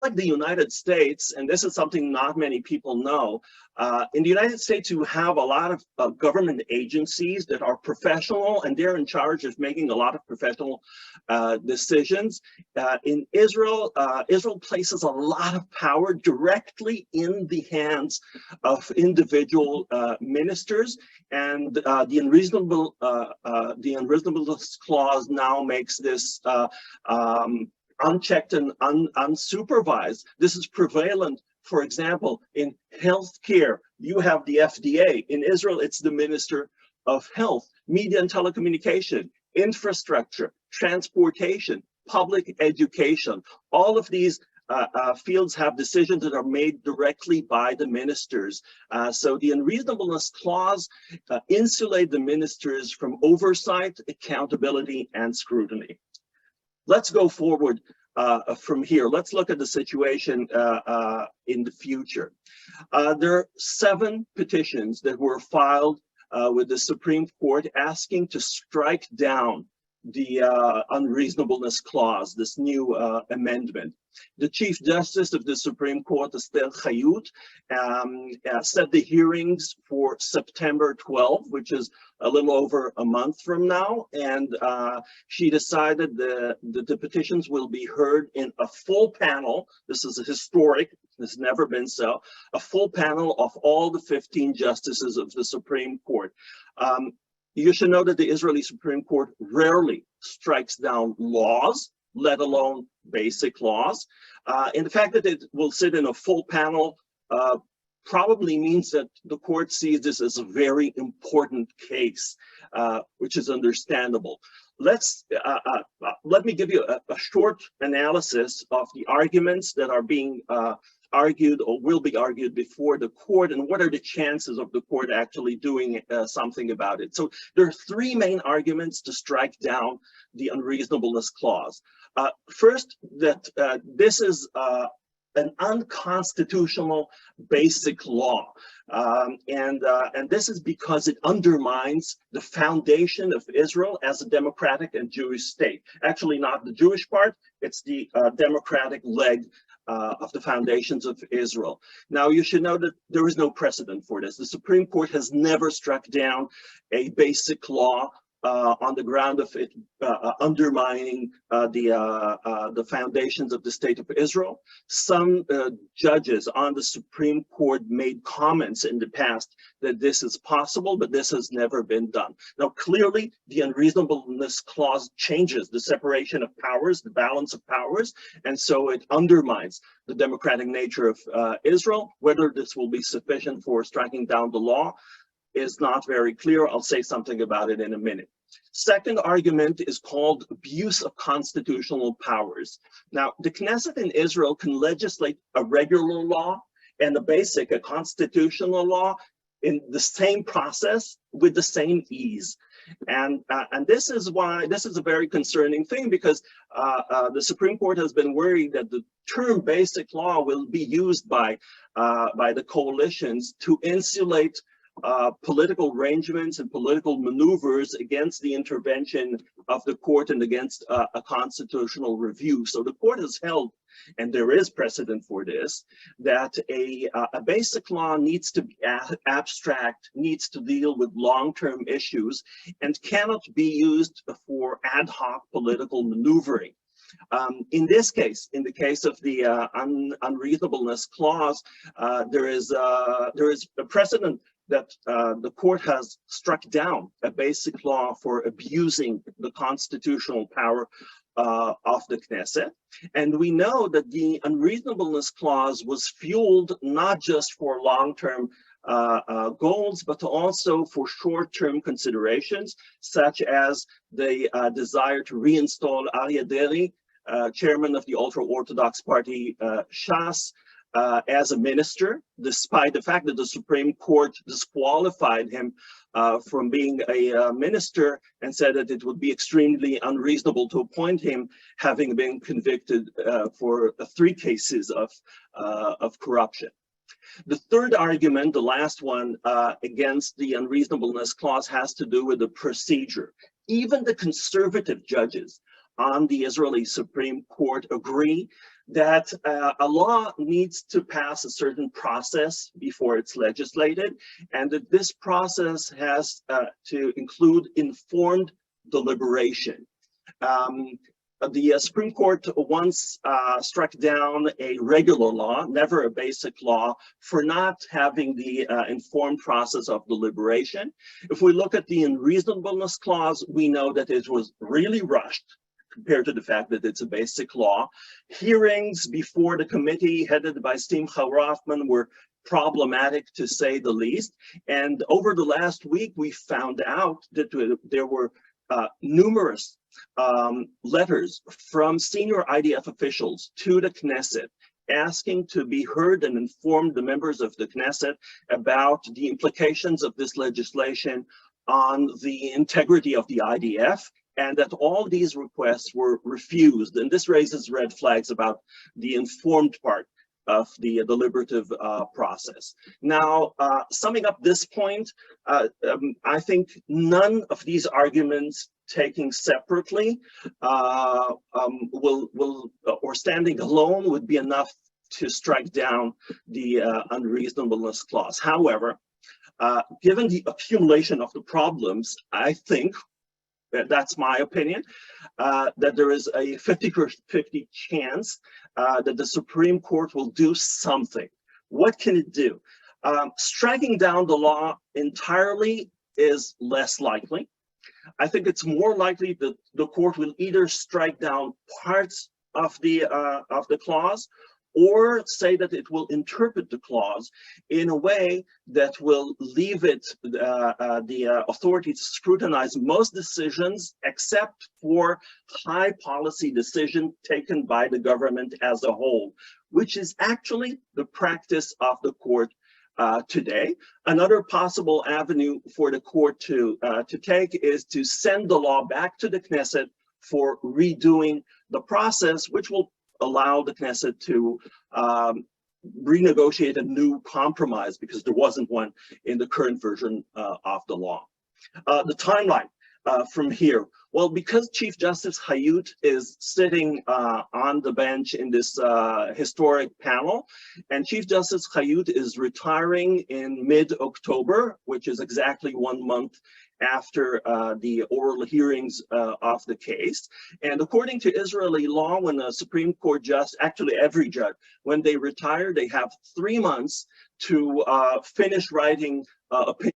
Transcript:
Like the United States, and this is something not many people know, in the United States, you have a lot of government agencies that are professional, and they're in charge of making a lot of professional decisions. In Israel, Israel places a lot of power directly in the hands of individual ministers, and the unreasonableness clause now makes this unchecked and unsupervised. This is prevalent, for example, in healthcare. You have the FDA. In Israel, it's the Minister of Health, Media and Telecommunication, Infrastructure, Transportation, Public Education. All of these fields have decisions that are made directly by the ministers. So the unreasonableness clause insulate the ministers from oversight, accountability, and scrutiny. Let's go forward from here. Let's look at the situation in the future. There are 7 petitions that were filed with the Supreme Court asking to strike down the unreasonableness clause, this new amendment. The Chief Justice of the Supreme Court, Esther Chayut, set the hearings for September 12, which is a little over a month from now, and she decided that the petitions will be heard in a full panel. This is historic, there's never been so, a full panel of all the 15 justices of the Supreme Court. You should know that the Israeli Supreme Court rarely strikes down laws, let alone basic laws. And the fact that it will sit in a full panel probably means that the court sees this as a very important case, which is understandable. Let me give you a short analysis of the arguments that are being argued or will be argued before the court, and what are the chances of the court actually doing something about it. So there are 3 main arguments to strike down the unreasonableness clause. First, that this is an unconstitutional basic law. And this is because it undermines the foundation of Israel as a democratic and Jewish state. Actually, not the Jewish part, it's the democratic leg of the foundations of Israel. Now, you should know that there is no precedent for this. The Supreme Court has never struck down a basic law on the ground of it undermining the foundations of the state of Israel. Some judges on the Supreme Court made comments in the past that this is possible, but this has never been done. Now, clearly, the unreasonableness clause changes the separation of powers, the balance of powers, and so it undermines the democratic nature of Israel. Whether this will be sufficient for striking down the law is not very clear. I'll say something about it in a minute. Second argument is called abuse of constitutional powers. Now, the Knesset in Israel can legislate a regular law and a constitutional law in the same process with the same ease. And this is why this is a very concerning thing, because the Supreme Court has been worried that the term basic law will be used by the coalitions to insulate political arrangements and political maneuvers against the intervention of the court and against a constitutional review. So the court has held, and there is precedent for this, that a basic law needs to be abstract, needs to deal with long-term issues, and cannot be used for ad hoc political maneuvering. In this case, in the case of the unreasonableness clause, there is a precedent that the court has struck down a basic law for abusing the constitutional power of the Knesset. And we know that the unreasonableness clause was fueled not just for long-term goals, but also for short-term considerations, such as the desire to reinstall Aryeh Deri, chairman of the ultra-Orthodox party Shas, as a minister, despite the fact that the Supreme Court disqualified him from being a minister and said that it would be extremely unreasonable to appoint him, having been convicted for 3 cases of corruption. The third argument, the last one against the unreasonableness clause, has to do with the procedure. Even the conservative judges on the Israeli Supreme Court agree that a law needs to pass a certain process before it's legislated, and that this process has to include informed deliberation. The Supreme Court once struck down a regular law, never a basic law, for not having the informed process of deliberation. If we look at the unreasonableness clause, we know that it was really rushed compared to the fact that it's a basic law. Hearings before the committee headed by Simcha Rothman were problematic, to say the least. And over the last week, we found out that there were numerous letters from senior IDF officials to the Knesset asking to be heard and inform the members of the Knesset about the implications of this legislation on the integrity of the IDF, and that all these requests were refused. And this raises red flags about the informed part of the deliberative process. Now, summing up this point, I think none of these arguments taken separately or standing alone would be enough to strike down the unreasonableness clause. However, given the accumulation of the problems, I think, that's my opinion, that there is a 50-50 chance that the Supreme Court will do something. What can it do? Striking down the law entirely is less likely. I think it's more likely that the court will either strike down parts of the clause, or say that it will interpret the clause in a way that will leave it the authority to scrutinize most decisions except for high policy decision taken by the government as a whole, which is actually the practice of the court today. Another possible avenue for the court to take is to send the law back to the Knesset for redoing the process, which will allow the Knesset to renegotiate a new compromise, because there wasn't one in the current version of the law. The timeline from here. Well, because Chief Justice Hayut is sitting on the bench in this historic panel, and Chief Justice Hayut is retiring in mid-October, which is exactly 1 month after the oral hearings of the case. And according to Israeli law, when a Supreme Court judge, actually every judge, when they retire, they have 3 months to finish writing opinion